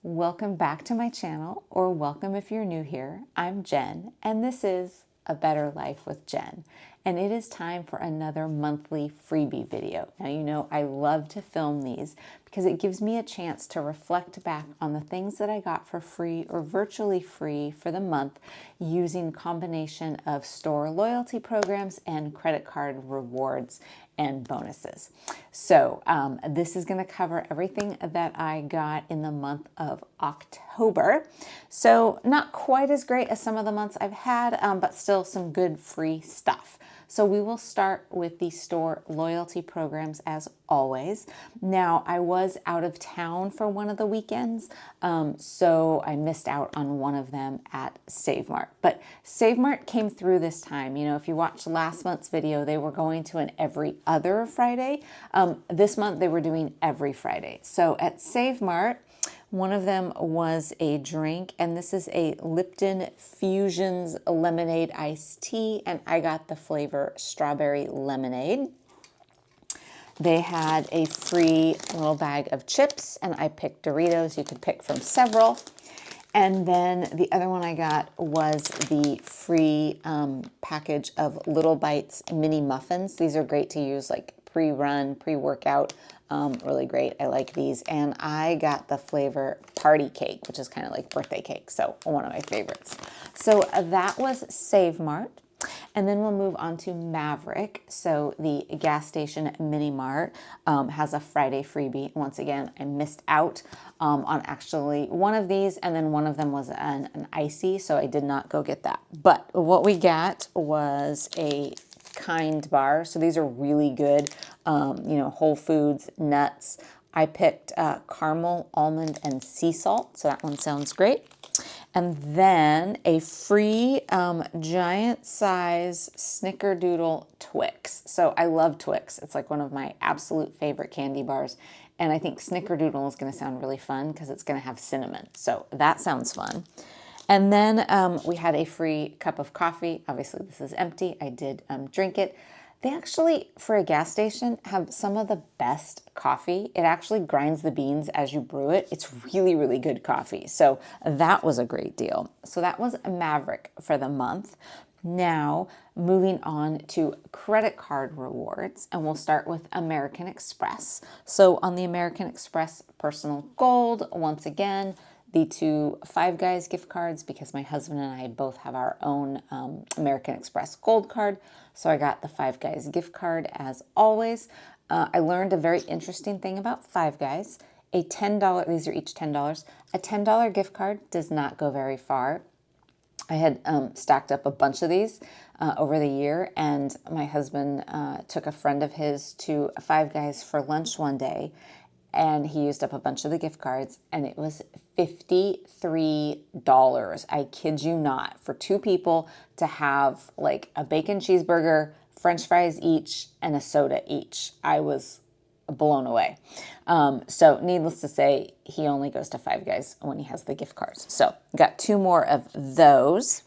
Welcome back to my channel, or welcome if you're new here. I'm Jen, and this is A Better Life with Jen. And it is time for another monthly freebie video. Now, you know I love to film these because it gives me a chance to reflect back on the things that I got for free or virtually free for the month using a combination of store loyalty programs and credit card rewards and bonuses. So this is going to cover everything that I got in the month of October. So not quite as great as some of the months I've had, but still some good free stuff. So we will start with the store loyalty programs as always. Now, I was out of town for one of the weekends, so I missed out on one of them at SaveMart. But SaveMart came through this time. You know, if you watched last month's video, they were going to an every other Friday. This month, they were doing every Friday. So at SaveMart, one of them was a drink, and this is a Lipton Fusions lemonade iced tea, and I got the flavor strawberry lemonade. They had a free little bag of chips, and I picked Doritos. You could pick from several. And then the other one I got was the free package of Little Bites mini muffins. These are great to use like pre-run, pre-workout. Really great. I like these. And I got the flavor party cake, which is kind of like birthday cake. So one of my favorites. So that was SaveMart. And then we'll move on to Maverick. So the gas station mini mart has a Friday freebie. Once again, I missed out on actually one of these, and then one of them was an icy, so I did not go get that. But what we got was a Kind bar. So these are really good, you know, whole foods, nuts. I picked caramel, almond, and sea salt. So that one sounds great. And then a free giant size Snickerdoodle Twix. So I love Twix. It's like one of my absolute favorite candy bars. And I think Snickerdoodle is going to sound really fun because it's going to have cinnamon. So that sounds fun. And then we had a free cup of coffee. Obviously, this is empty. I did drink it. They actually, for a gas station, have some of the best coffee. It actually grinds the beans as you brew it. It's really, really good coffee. So that was a great deal. So that was Maverick for the month. Now, moving on to credit card rewards, and we'll start with American Express. So on the American Express Personal Gold, once again, the two Five Guys gift cards, because my husband and I both have our own American Express Gold card. So I got the Five Guys gift card as always. I learned a very interesting thing about Five Guys. A $10, these are each $10. A $10 gift card does not go very far. I had stacked up a bunch of these over the year, and my husband took a friend of his to Five Guys for lunch one day, and he used up a bunch of the gift cards, and it was $53. I kid you not, for two people to have like a bacon cheeseburger, French fries each, and a soda each. I was blown away. So needless to say, he only goes to Five Guys when he has the gift cards. So got two more of those.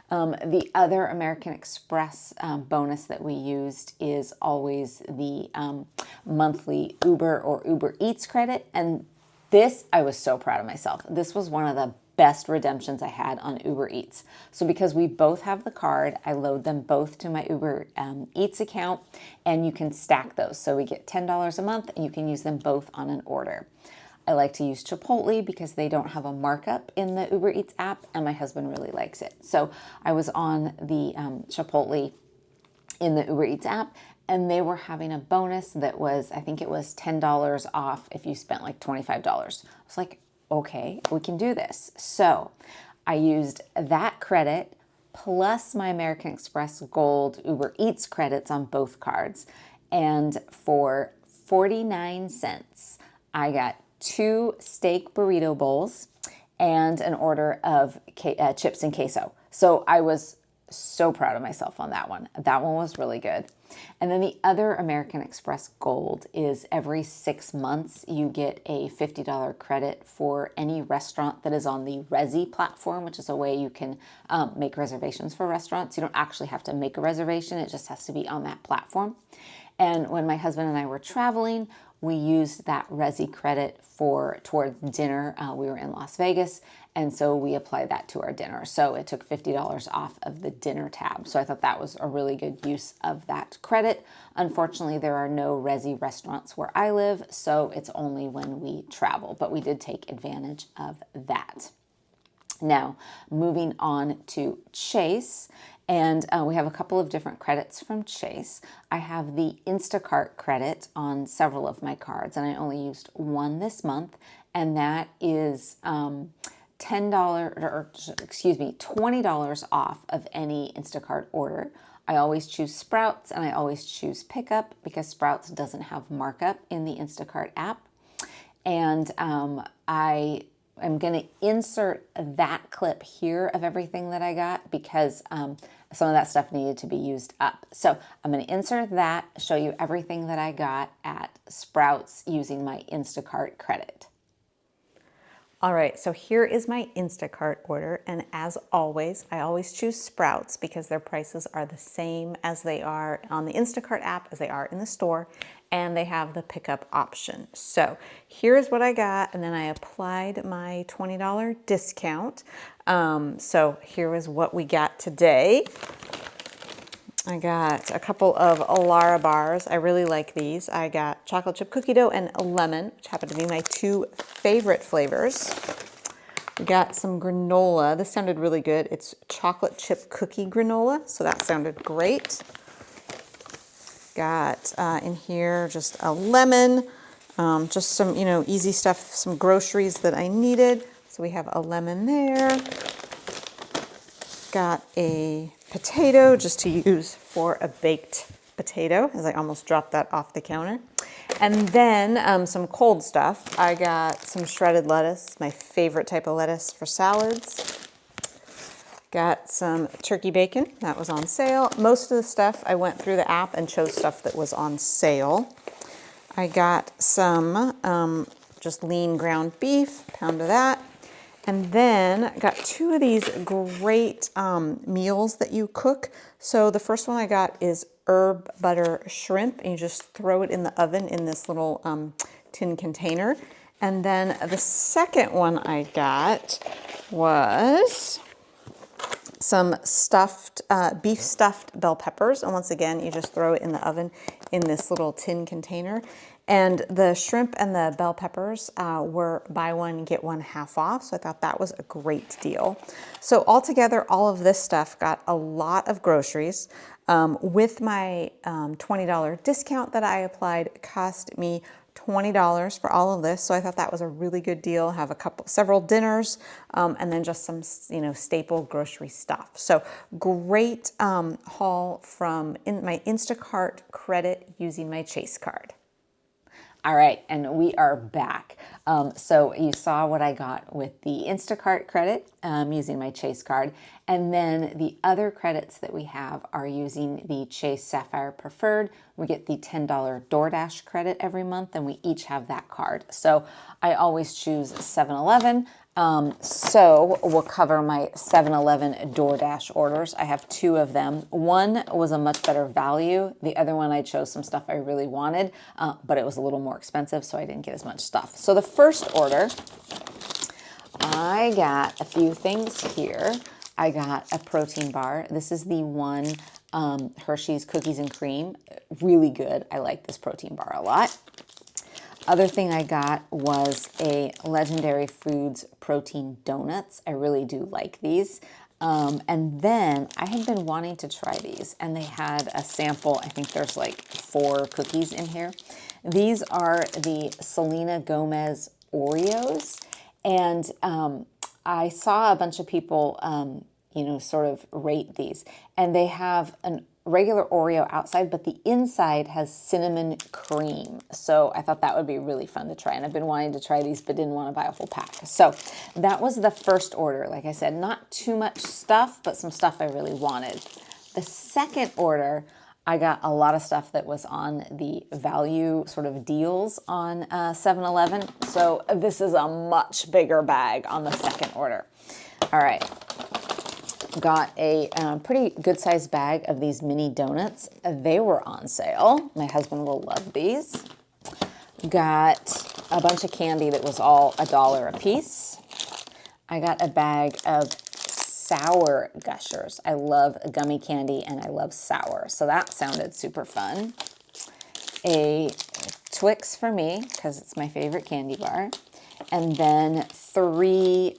The other American Express bonus that we used is always the monthly Uber or Uber Eats credit. And this, I was so proud of myself. This was one of the best redemptions I had on Uber Eats. So because we both have the card, I load them both to my Uber Eats account, and you can stack those. So we get $10 a month, and you can use them both on an order. I like to use Chipotle because they don't have a markup in the Uber Eats app, and my husband really likes it. So I was on the Chipotle in the Uber Eats app, and they were having a bonus that was, I think it was $10 off if you spent like $25. I was like, okay, we can do this. So I used that credit plus my American Express Gold Uber Eats credits on both cards. And for 49 cents, I got 2 steak burrito bowls and an order of chips and queso. So I was so proud of myself on that one. That one was really good. And then the other American Express Gold is every 6 months you get a $50 credit for any restaurant that is on the Resy platform, which is a way you can make reservations for restaurants. You don't actually have to make a reservation. It just has to be on that platform. And when my husband and I were traveling, we used that Resi credit towards dinner. We were in Las Vegas, and so we applied that to our dinner. So it took $50 off of the dinner tab. So I thought that was a really good use of that credit. Unfortunately, there are no Resi restaurants where I live, so it's only when we travel, but we did take advantage of that. Now, moving on to Chase, and we have a couple of different credits from Chase. I have the Instacart credit on several of my cards, and I only used one this month, and that is $20 off of any Instacart order. I always choose Sprouts, and I always choose Pickup because Sprouts doesn't have markup in the Instacart app. And I'm going to insert that clip here of everything that I got because some of that stuff needed to be used up. So I'm going to insert that, show you everything that I got at Sprouts using my Instacart credit. All right, so here is my Instacart order, and as always, I always choose Sprouts because their prices are the same as they are on the Instacart app as they are in the store, and they have the pickup option. So here's what I got, and then I applied my $20 discount. So here is what we got today. I got a couple of Alara bars. I really like these. I got chocolate chip cookie dough and lemon, which happen to be my two favorite flavors. We got some granola. This sounded really good. It's chocolate chip cookie granola, so that sounded great. Got in here just a lemon, just some, easy stuff, some groceries that I needed. So we have a lemon there. Got a potato just to use for a baked potato, as I almost dropped that off the counter. And then some cold stuff. I got some shredded lettuce, my favorite type of lettuce for salads. Got some turkey bacon, that was on sale. Most of the stuff I went through the app and chose stuff that was on sale. I got some just lean ground beef, pound of that. And then I got two of these great meals that you cook. So the first one I got is herb butter shrimp, and you just throw it in the oven in this little tin container. And then the second one I got was some beef stuffed bell peppers. And once again, you just throw it in the oven in this little tin container. And the shrimp and the bell peppers were buy one, get one half off. So I thought that was a great deal. So altogether, all of this stuff got a lot of groceries. With my $20 discount that I applied, it cost me $20 for all of this. So I thought that was a really good deal. Have several dinners, and then just some, staple grocery stuff. So great haul from my Instacart credit using my Chase card. All right, and we are back. So you saw what I got with the Instacart credit using my Chase card. And then the other credits that we have are using the Chase Sapphire Preferred. We get the $10 DoorDash credit every month, and we each have that card. So I always choose 7-Eleven. So we'll cover my 7-Eleven DoorDash orders. I have two of them. One was a much better value. The other one I chose some stuff I really wanted, but it was a little more expensive, so I didn't get as much stuff. So the first order, I got a few things here. I got a protein bar. This is the one Hershey's Cookies and Cream. Really good. I like this protein bar a lot. Other thing I got was a Legendary Foods protein donuts. I really do like these. And then I had been wanting to try these, and they had a sample. I think there's like 4 cookies in here. These are the Selena Gomez Oreos. And I saw a bunch of people, sort of rate these. And they have an regular Oreo outside, but the inside has cinnamon cream. So I thought that would be really fun to try. And I've been wanting to try these, but didn't want to buy a full pack. So that was the first order. Like I said, not too much stuff, but some stuff I really wanted. The second order, I got a lot of stuff that was on the value sort of deals on 7-Eleven. So this is a much bigger bag on the second order. All right. Got a pretty good sized bag of these mini donuts. They were on sale. My husband will love these. got a bunch of candy that was all $1 a piece. I got a bag of sour Gushers. I love gummy candy and I love sour, so that sounded super fun. A Twix for me, because it's my favorite candy bar. And then 3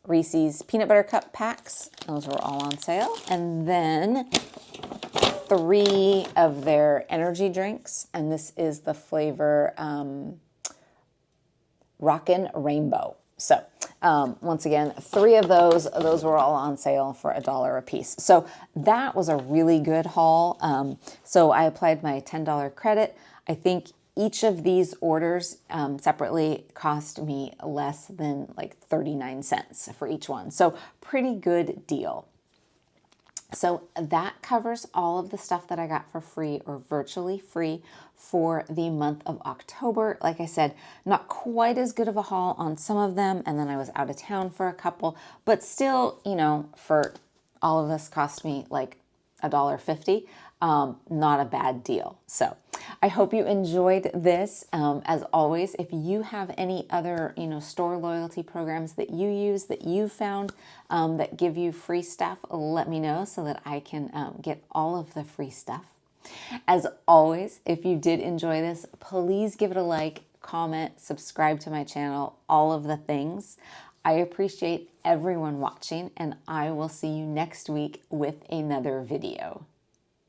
Reese's Peanut Butter Cup packs. Those were all on sale. And then 3 of their energy drinks. And this is the flavor Rockin' Rainbow. So once again, 3 of those were all on sale for $1 a piece. So that was a really good haul. So I applied my $10 credit. I think each of these orders separately cost me less than like 39 cents for each one. So pretty good deal. So that covers all of the stuff that I got for free or virtually free for the month of October. Like I said, not quite as good of a haul on some of them, and then I was out of town for a couple, but still, you know, for all of this cost me like $1.50. Not a bad deal. So I hope you enjoyed this. As always, if you have any other, you know, store loyalty programs that you use that you found that give you free stuff, let me know so that I can get all of the free stuff. As always, if you did enjoy this, please give it a like, comment, subscribe to my channel, all of the things. I appreciate everyone watching, and I will see you next week with another video.